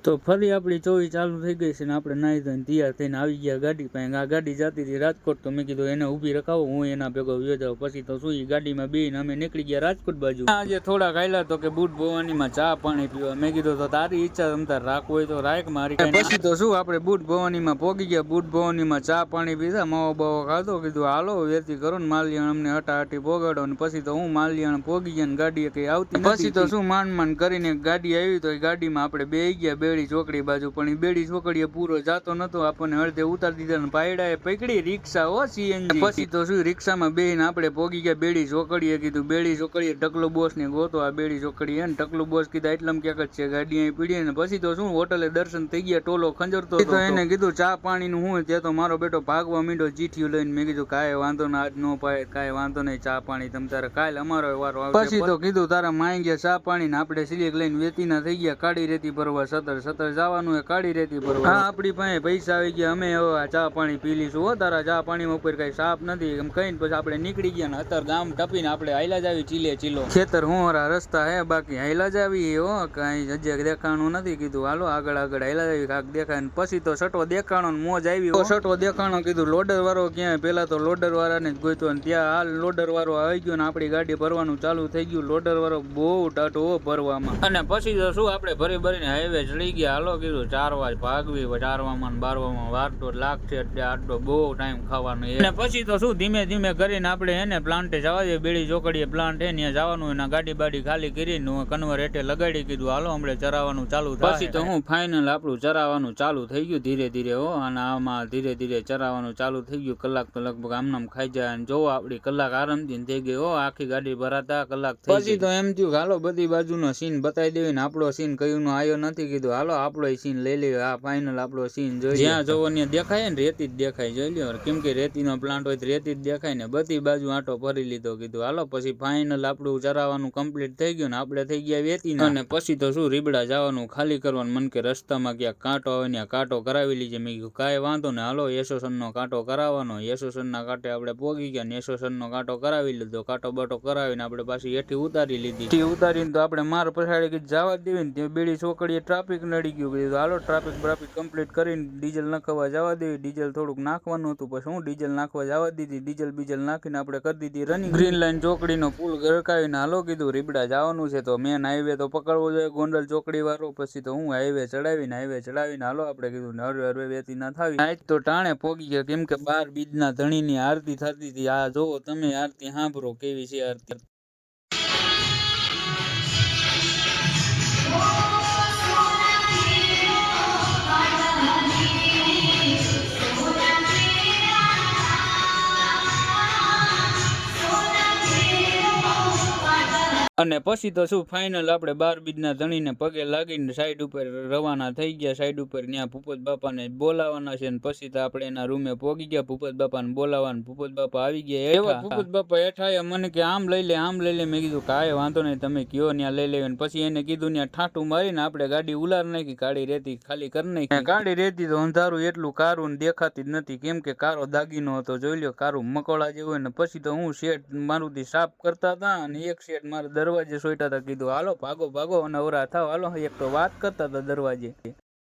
તો ફરી આપણી ચોવી ચાલુ થઈ ગઈ છે ને આપણે નાહી ધોઈને તૈયાર થઈને આવી ગયા ગાડી પાસે. આ ગાડી જતી હતી રાજકોટ, તો મેં કીધું એને ઊભી રખાવો, હું એના ભેગો વયો જાઉં. પછી તો શું ગાડીમાં બેહીને અમે નીકળી ગયા રાજકોટ બાજુ. આજે થોડાક આયલા તો કે બુટ ભવાનીમાં ચા પાણી પીવા. મેં કીધું તો તારી ઈચ્છા, તમ તાર રાખવું હોય તો રાખ, મારી પછી તો શું આપણે બુટ ભવાનીમાં પોગી ગયા. બુટ ભવાનીમાં ચા પાણી પીધા, માવો બાવો ખાધો. કીધું હાલો વેતી કરો ને માલિયાણ અમને હટાહટી પોગાડો. ને પછી તો હું માલિયાણ પોગી ગયા ને ગાડી કઈ આવતી. પછી તો શું માંડ કરીને ગાડી આવી, તો એ ગાડીમાં આપણે બેહી ગયા બેડી ચોકડી બાજુ. પણ એ બેડી ચોકડીએ પૂરો જાતો નતો, આપણને અડધે ઉતારી દીધા ને પાયડા પકડી રિક્ષા હો સીએનજી. પછી તો શું રિક્ષામાં બેહીને આપણે પોગી ગયા બેડી ચોકડીએ. કીધું બેડી ચોકડીએ ટકલો બોસ ને ગોતો. આ બેડી ચોકડી હે ને ટકલો બોસ કીધા એટલામાં ક્યાંક જ છે, ગાડી અહીં પીડી. ને પછી તો શું હોટલે દર્શન થઈ ગયા, ટોલો ખંજરતો તો એને કીધું ચા પાણી નું હું. ત્યાં તો મારો બેટો ભાગવા માંડ્યો ચીઠિયું લઈને. મેં કીધું કાંઈ વાંધો ના, આજ નો પાય, કાંઈ વાંધો નહીં, ચા પાણી તમ તારે કાલે અમારો વારો આવશે. પછી તો કીધું તારા માઈ ગયા ચા પાણી ને આપણે સિલેક્ટ લઈને વેતીના થઈ ગયા કાળી રેતી ભરવા. સતર જવાનું એ કાળી રેતી ભરવા. હા, આપણી પાસે પૈસા આવી ગયા, અમે હવે ચા પાણી પી લઈશું હો. તારા ચા પાણીમાં ઉપર કઈ સાપ નથી એમ કહીને પછી આપણે નીકળી ગયા. ને અત્યારે ગામ ટપીને આપણે હાઈલા જ આવી ચીલે ચીલો. ખેતર હોરા રસ્તા હે, બાકી હાઈલા જ આવી હો, કઈ જગ્યા દેખાણું નથી. કીધું હાલો આગળ હાઈલા જ આવી, કાક દેખાય. ને પછી તો સટો દેખાણો ને મોજ આવી. સટો દેખાણો કીધું લોડર વાળો ક્યાં. પેલા તો લોડર વાળાને જ ગોઈતો, ત્યાં હાલ લોડર વાળો આવી ગયો ને આપણી ગાડી ભરવાનું ચાલુ થઈ ગયું. લોડર વાળો બહુ ટાટો ભરવામાં. અને પછી તો શું આપણે ભરીને હાઈવે ચડી ગયા. હાલો કીધું 4 વાગે ભાગવી, 4 વારમાં 12 વારમાં વારતો લાગશે એટલે આટલો બહુ ટાઈમ ખાવાનો. અને પછી તો શું ધીમે ધીમે કરીને આપણે એને પ્લાન્ટે જવા દે, બેડી ચોકડીએ પ્લાન્ટ હે ત્યાં જવાનું. એના ગાડી બાડી ખાલી કરીને કન્વર હેઠે લગાડી. કીધું હાલો હમણાં ચરાવવાનું ચાલુ થાય. પછી તો હું ફાઇનલ આપણું ચરાવવાનું ચાલુ થઈ ગયું ધીરે ધીરે હો. અને આમાં ધીરે ધીરે ચરાવવાનું ચાલુ થઈ ગયું. કલાક તો લગભગ આમનામ ખાઈ જાય. અને જોવો આપડી કલાક આરામથી થઈ ગઈ હો, આખી ગાડી ભરાતા કલાક થઈ. પછી તો એમ થયું હાલો બધી બાજુનો સીન બતાવી દેવી ને આપણો સીન કયું નો આવ્યો નથી. કીધું હાલો આપણો સીન લઈ લઈએ. આ ફાઇનલ આપણો સીન જોઈ, જ્યાં જોવો ત્યાં દેખાય ને રેતી જ દેખાય. જોઈ લ્યો, કેમ કે રેતીનો પ્લાન્ટ હોય તો રેતી જ દેખાય ને. બધી બાજુ આટો ભરી લીધો. કીધું હાલો પછી ફાઇનલ આપણું ચરાવવાનું કમ્પ્લીટ થઈ ગયું ને આપણે થઈ ગયા વેતી. અને પછી તો શું રીબડા જવાનું ખાલી કરવાનું. મન કે રસ્તામાં ક્યાંક કાંટો આવે ને કાંટો કરાવી લીજે. મેં કીધું કાંઈ વાંધો ને, હાલો એસોસન નો કાંટો કરાવવાનો. એસોસન ના કાંટે આપણે પોગી ગયા ને એસોસન નો કાંટો કરાવી લીધો. કાંટો બાટો કરાવીને આપણે પાછી હેઠી ઉતારી લીધી. ઉતારીને તો આપણે માર પછાડી કીધું જવા દેવી ને. બેડી ચોકડીએ ટ્રાફિક નડી ગયું. કીધું હાલો ટ્રાફિક કમ્પ્લીટ કરીને ડીઝલ નાખવા જવા દેવી. ડીઝલ થોડુંક નાખવાનું હતું, પછી હું ડીઝલ નાખવા જવા દીધી. ડીઝલ નાખીને આપણે કરી દીધી રનિંગ. ગ્રીન લાઈન ચોકડીનો પુલ ગરકાવીને હાલો કીધું રીબડા જવાનું છે. તો મેન હાઈવે તો પકડવો જોઈએ ગોંડલ ચોકડી વાળો. પછી તો હું હાઈવે ચડાવીને હાલો આપણે કીધું હરવે વેતી ના થાવી. આજ તો ટાણે પોગી ગયા, કેમ કે 12 બીજના ધણીની આરતી થતી હતી. આ જોવો તમે આરતી સાંભળો કેવી છે આરતી. અને પછી તો શું ફાઇનલ આપણે 12 બીજના ધણીને પગે લાગીને સાઈડ ઉપર રવાના થઈ ગયા. સાઈડ ઉપર ત્યાં ભૂપત બાપાને બોલાવાના છે. પછી તો આપણે એના રૂમે પોગી ગયા ભૂપત બાપાને બોલાવવાનું. ભૂપત બાપા આવી ગયા. એવા ભૂપત બાપા હેઠા મને કે આમ લઈ લે. મેં કીધું કાંઈ વાંધો નહીં, તમે કયો ત્યાં લઈ લેવી. પછી એને કીધું ત્યાં ઠાઠું મારીને આપણે ગાડી ઉલાર નાખી. કાળી રેતી ખાલી કરી નાખી. ગાડી રેતી તો અંધારું એટલું કારું દેખાતી જ નથી, કેમ કે કારો દાગીનો હતો. જોઈ લ્યો કારું મકોડા જેવું. ને પછી તો હું શેડ મારુંથી સાફ કરતા હતા અને એક શેડ મારે દરવાજે સોઈટા હતા. કીધું હાલો ભાગો અને અવરા થાવ. હાલો એક તો વાત કરતા હતા દરવાજે.